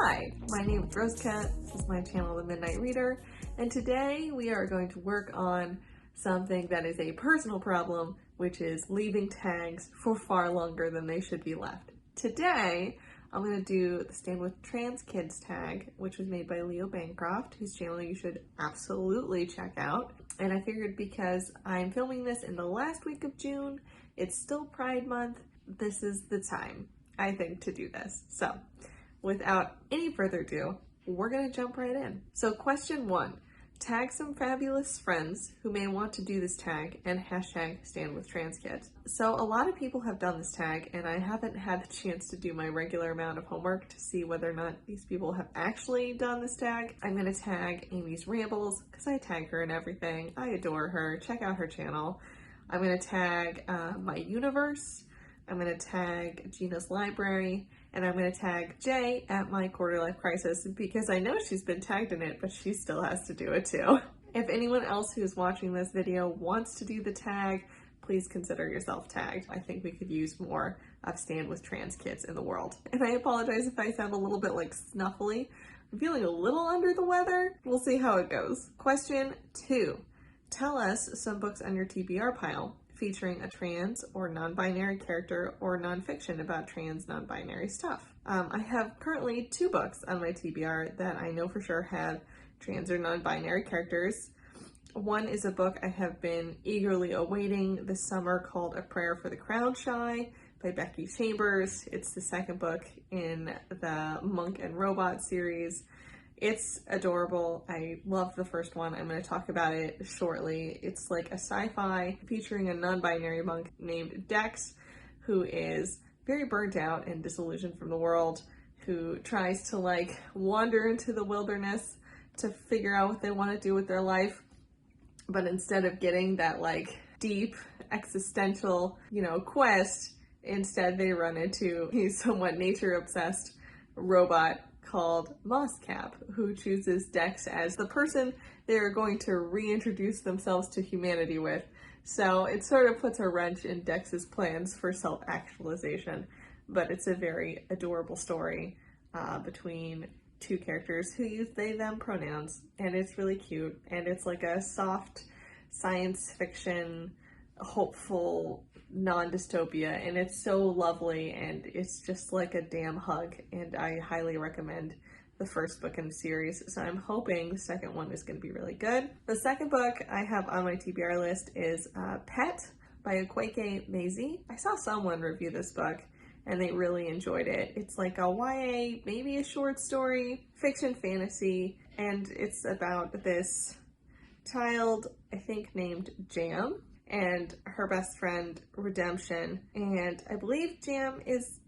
Hi, my name is Rosecat. This is my channel, The Midnight Reader, and today we are going to work on something that is a personal problem, which is leaving tags for far longer than they should be left. Today, I'm going to do the Stand With Trans Kids tag, which was made by Leo Bancroft, whose channel you should absolutely check out. And I figured because I'm filming this in the last week of June, it's still Pride Month, this is the time, I think, to do this. So, without any further ado, we're gonna jump right in. So question 1, tag some fabulous friends who may want to do this tag and hashtag Stand With Trans Kids. So a lot of people have done this tag and I haven't had the chance to do my regular amount of homework to see whether or not these people have actually done this tag. I'm gonna tag Amy's Rambles because I tag her and everything. I adore her, check out her channel. I'm gonna tag My Universe. I'm gonna tag Gina's Library, and I'm gonna tag Jay at My Quarter Life Crisis because I know she's been tagged in it, but she still has to do it too. If anyone else who's watching this video wants to do the tag, please consider yourself tagged. I think we could use more of Stand With Trans Kids in the world. And I apologize if I sound a little bit like snuffly. I'm feeling a little under the weather. We'll see how it goes. Question 2, tell us some books on your TBR pile featuring a trans or non-binary character or nonfiction about trans non-binary stuff. I have currently 2 books on my TBR that I know for sure have trans or non-binary characters. One is a book I have been eagerly awaiting this summer called A Prayer for the Crown Shy by Becky Chambers. It's the second book in the Monk and Robot series. It's adorable. I love the first one. I'm going to talk about it shortly. It's like a sci-fi featuring a non-binary monk named Dex, who is very burnt out and disillusioned from the world, who tries to like wander into the wilderness to figure out what they want to do with their life. But instead of getting that like deep existential, quest, instead they run into a somewhat nature obsessed robot called Mosscap, who chooses Dex as the person they're going to reintroduce themselves to humanity with. So it sort of puts a wrench in Dex's plans for self-actualization, but it's a very adorable story between 2 characters who use they, them pronouns, and it's really cute, and it's like a soft science fiction, hopeful non-dystopia, and it's so lovely, and it's just like a damn hug, and I highly recommend the first book in the series, so I'm hoping the second one is going to be really good. The second book I have on my TBR list is Pet by Akwaeke Maisie. I saw someone review this book and they really enjoyed it. It's like a YA, maybe a short story, fiction fantasy, and it's about this child, I think named Jam, and her best friend Redemption, and I believe Jam is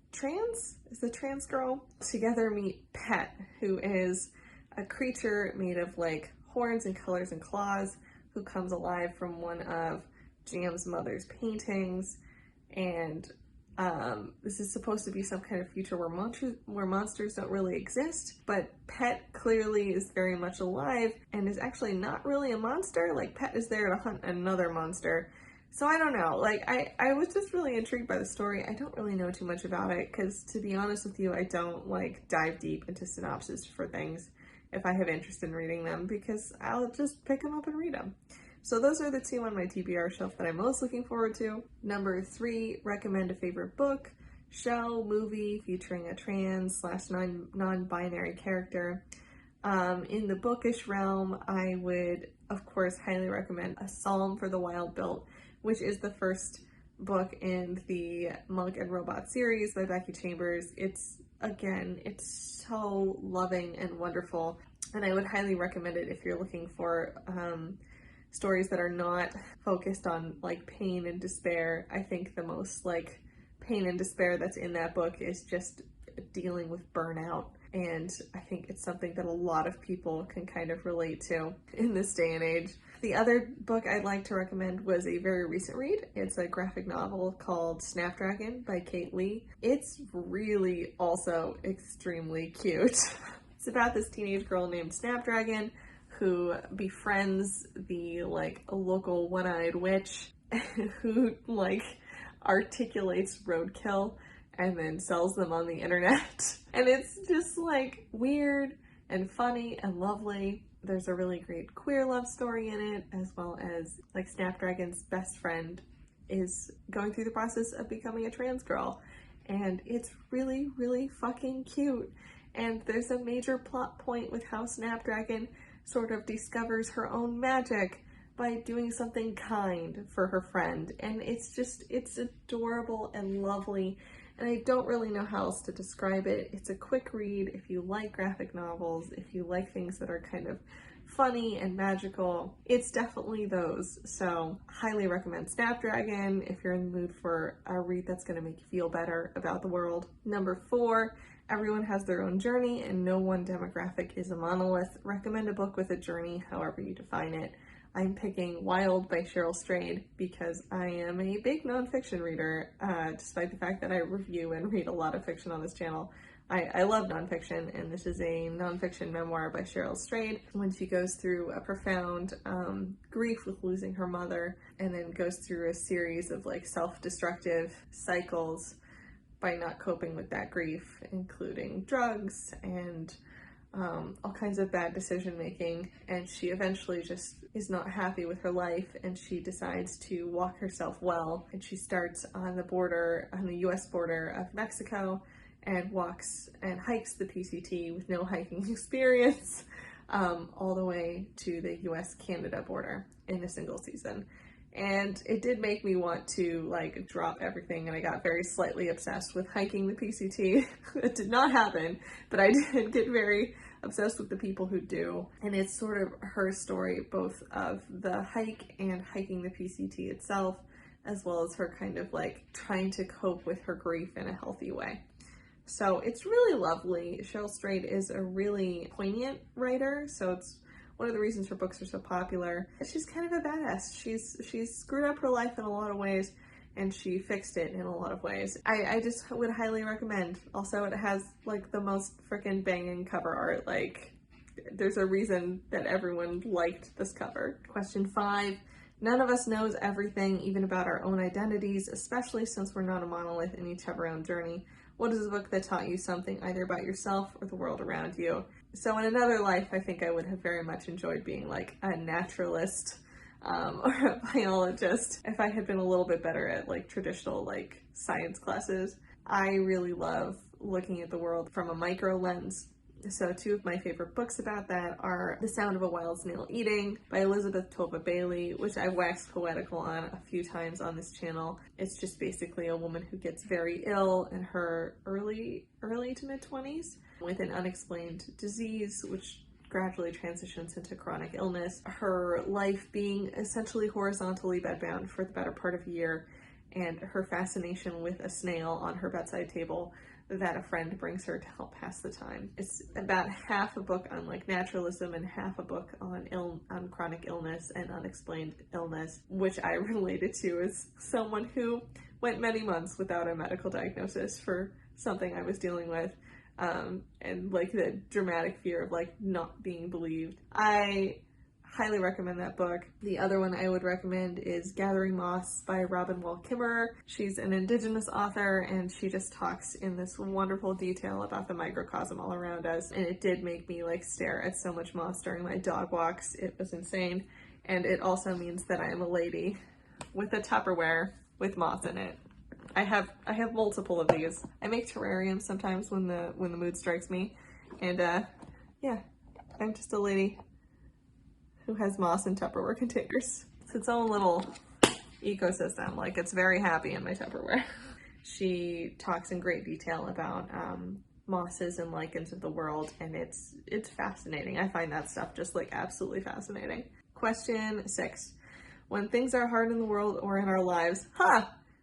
a trans girl. Together meet Pet, who is a creature made of like horns and colors and claws, who comes alive from one of Jam's mother's paintings, and this is supposed to be some kind of future where monsters don't really exist, but Pet clearly is very much alive and is actually not really a monster. Like, Pet is there to hunt another monster. So I don't know, like I was just really intrigued by the story. I don't really know too much about it because, to be honest with you, I don't like dive deep into synopses for things if I have interest in reading them, because I'll just pick them up and read them. So those are the 2 on my TBR shelf that I'm most looking forward to. Number 3, recommend a favorite book, show, movie featuring a trans / non-binary character. In the bookish realm, I would, of course, highly recommend A Psalm for the Wild Built, which is the first book in the Monk and Robot series by Becky Chambers. It's so loving and wonderful, and I would highly recommend it if you're looking for stories that are not focused on like pain and despair. I think the most like pain and despair that's in that book is just dealing with burnout, and I think it's something that a lot of people can kind of relate to in this day and age. The other book I'd like to recommend was a very recent read. It's a graphic novel called Snapdragon by Kate Lee. It's really also extremely cute. It's about this teenage girl named Snapdragon who befriends the like local one-eyed witch who like articulates roadkill and then sells them on the internet. And it's just like weird and funny and lovely. There's a really great queer love story in it, as well as like Snapdragon's best friend is going through the process of becoming a trans girl. And it's really, really fucking cute. And there's a major plot point with how Snapdragon sort of discovers her own magic by doing something kind for her friend. And it's adorable and lovely. And I don't really know how else to describe it. It's a quick read if you like graphic novels, if you like things that are kind of funny and magical. It's definitely those. So highly recommend Snapdragon if you're in the mood for a read that's going to make you feel better about the world. Number 4, everyone has their own journey and no one demographic is a monolith. Recommend a book with a journey, however you define it. I'm picking Wild by Cheryl Strayed because I am a big nonfiction reader, despite the fact that I review and read a lot of fiction on this channel. I love nonfiction, and this is a nonfiction memoir by Cheryl Strayed when she goes through a profound grief with losing her mother, and then goes through a series of like self-destructive cycles by not coping with that grief, including drugs and all kinds of bad decision making, and she eventually just is not happy with her life, and she decides to walk herself well, and she starts on the border, on the US border of Mexico, and walks and hikes the PCT with no hiking experience, all the way to the US-Canada border in a single season. And it did make me want to like drop everything, and I got very slightly obsessed with hiking the PCT. It did not happen, but I did get very obsessed with the people who do. And it's sort of her story, both of the hike and hiking the PCT itself, as well as her kind of like trying to cope with her grief in a healthy way. So it's really lovely. Cheryl Strayed is a really poignant writer, so it's one of the reasons her books are so popular. She's kind of a badass. She's screwed up her life in a lot of ways, and she fixed it in a lot of ways. I just would highly recommend. Also, it has like the most freaking banging cover art. Like, there's a reason that everyone liked this cover. Question 5. None of us knows everything, even about our own identities, especially since we're not a monolith and each have our own journey. What is a book that taught you something either about yourself or the world around you? So in another life, I think I would have very much enjoyed being like a naturalist or a biologist if I had been a little bit better at like traditional like science classes. I really love looking at the world from a micro lens. So 2 of my favorite books about that are The Sound of a Wild Snail Eating by Elizabeth Tova Bailey, which I've waxed poetical on a few times on this channel. It's just basically a woman who gets very ill in her early to mid-20s with an unexplained disease, which gradually transitions into chronic illness. Her life being essentially horizontally bedbound for the better part of a year, and her fascination with a snail on her bedside table that a friend brings her to help pass the time. It's about half a book on like naturalism and half a book on chronic illness and unexplained illness, which I related to as someone who went many months without a medical diagnosis for something I was dealing with, and like the dramatic fear of like not being believed. I highly recommend that book. The other one I would recommend is Gathering Moss by Robin Wall Kimmerer. She's an Indigenous author, and she just talks in this wonderful detail about the microcosm all around us. And it did make me like stare at so much moss during my dog walks. It was insane. And it also means that I am a lady with a Tupperware with moss in it. I have multiple of these. I make terrariums sometimes when the mood strikes me. And yeah, I'm just a lady who has moss in Tupperware containers. It's its own little ecosystem. Like, it's very happy in my Tupperware. She talks in great detail about mosses and lichens of the world, and it's fascinating. I find that stuff just like absolutely fascinating. Question 6. When things are hard in the world or in our lives,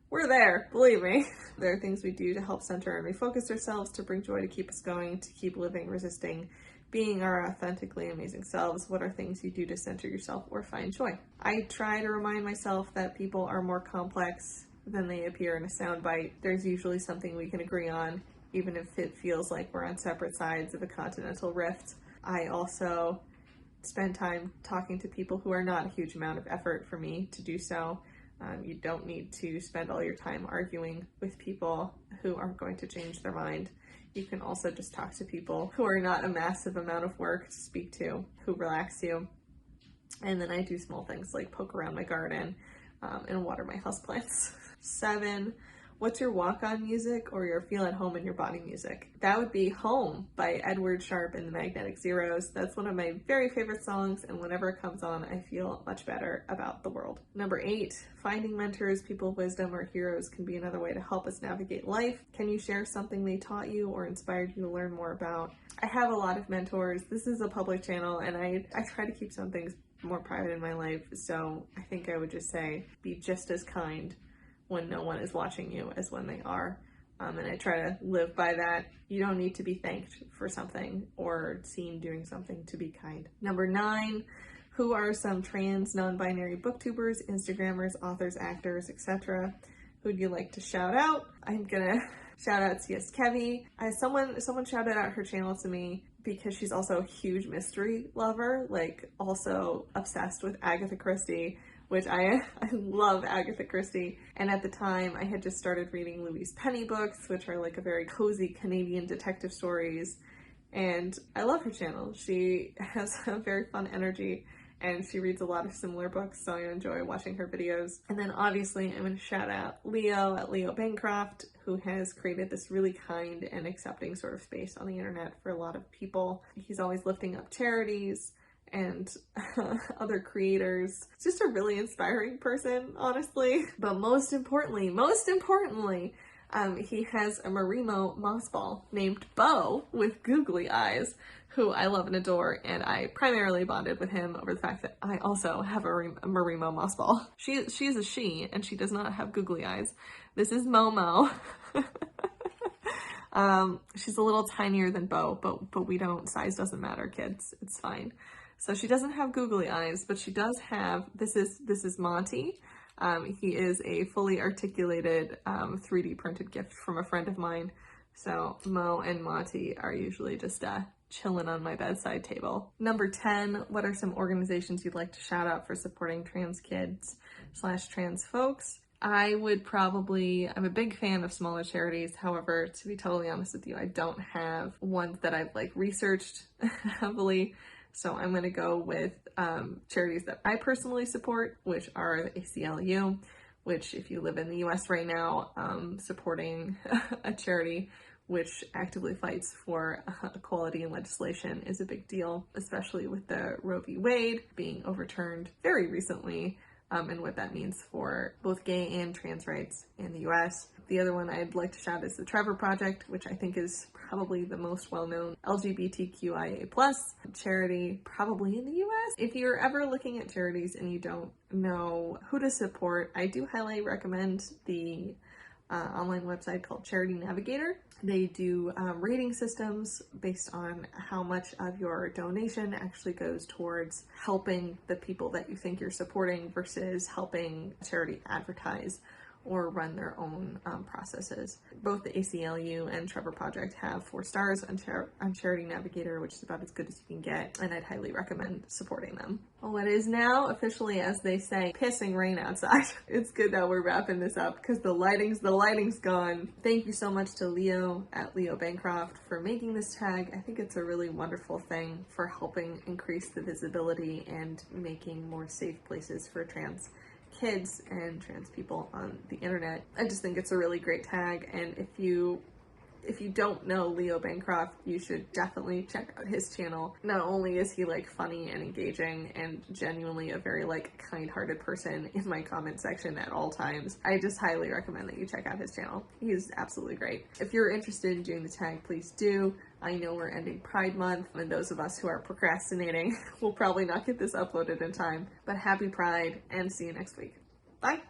we're there, believe me. There are things we do to help center and refocus ourselves, to bring joy, to keep us going, to keep living, resisting, being our authentically amazing selves. What are things you do to center yourself or find joy? I try to remind myself that people are more complex than they appear in a soundbite. There's usually something we can agree on, even if it feels like we're on separate sides of a continental rift. I also spend time talking to people who are not a huge amount of effort for me to do so. You don't need to spend all your time arguing with people who aren't going to change their mind. You can also just talk to people who are not a massive amount of work to speak to, who relax you. And then I do small things like poke around my garden and water my houseplants. 7, what's your walk-on music or your feel at home in your body music? That would be Home by Edward Sharpe and the Magnetic Zeros. That's one of my very favorite songs, and whenever it comes on, I feel much better about the world. Number 8, finding mentors, people of wisdom, or heroes can be another way to help us navigate life. Can you share something they taught you or inspired you to learn more about? I have a lot of mentors. This is a public channel, and I try to keep some things more private in my life, so I think I would just say be just as kind when no one is watching you as when they are. And I try to live by that. You don't need to be thanked for something or seen doing something to be kind. Number 9, who are some trans, non-binary booktubers, Instagrammers, authors, actors, etc.? Who'd you like to shout out? I'm gonna shout out C.S. Kevy. Someone shouted out her channel to me because she's also a huge mystery lover, like also obsessed with Agatha Christie, which I love Agatha Christie. And at the time, I had just started reading Louise Penny books, which are like a very cozy Canadian detective stories. And I love her channel. She has a very fun energy, and she reads a lot of similar books, so I enjoy watching her videos. And then obviously, I'm going to shout out Leo at Leo Bancroft, who has created this really kind and accepting sort of space on the internet for a lot of people. He's always lifting up charities and other creators. It's just a really inspiring person, honestly. But most importantly, he has a Marimo moss ball named Bo with googly eyes, who I love and adore, and I primarily bonded with him over the fact that I also have a Marimo moss ball. She is a she, and she does not have googly eyes. This is Momo. She's a little tinier than Bo, but we don't, size doesn't matter, kids. It's fine. So she doesn't have googly eyes, but she does have, this is Monty. He is a fully articulated 3D printed gift from a friend of mine. So Mo and Monty are usually just chilling on my bedside table. Number 10, what are some organizations you'd like to shout out for supporting trans kids / trans folks? I'm a big fan of smaller charities. However, to be totally honest with you, I don't have ones that I've like researched heavily. So I'm going to go with charities that I personally support, which are the ACLU, which if you live in the US right now, supporting a charity which actively fights for equality in legislation is a big deal, especially with the Roe v. Wade being overturned very recently, and what that means for both gay and trans rights in the US. The other one I'd like to shout is the Trevor Project, which I think is probably the most well-known LGBTQIA+ charity probably in the US. If you're ever looking at charities and you don't know who to support, I do highly recommend the online website called Charities Navigator. They do rating systems based on how much of your donation actually goes towards helping the people that you think you're supporting versus helping a charity advertise or run their own processes. Both the ACLU and Trevor Project have 4 stars on Charity Navigator, which is about as good as you can get, and I'd highly recommend supporting them. Well, it is now officially, as they say, pissing rain outside. It's good that we're wrapping this up because the lighting's gone. Thank you so much to Leo at Leo Bancroft for making this tag. I think it's a really wonderful thing for helping increase the visibility and making more safe places for trans kids and trans people on the internet. I just think it's a really great tag, and if you don't know Leo Bancroft, you should definitely check out his channel. Not only is he like funny and engaging and genuinely a very like kind-hearted person in my comment section at all times, I just highly recommend that you check out his channel. He's absolutely great. If you're interested in doing the tag, please do. I know we're ending Pride Month, and those of us who are procrastinating will probably not get this uploaded in time, but happy Pride and see you next week. Bye!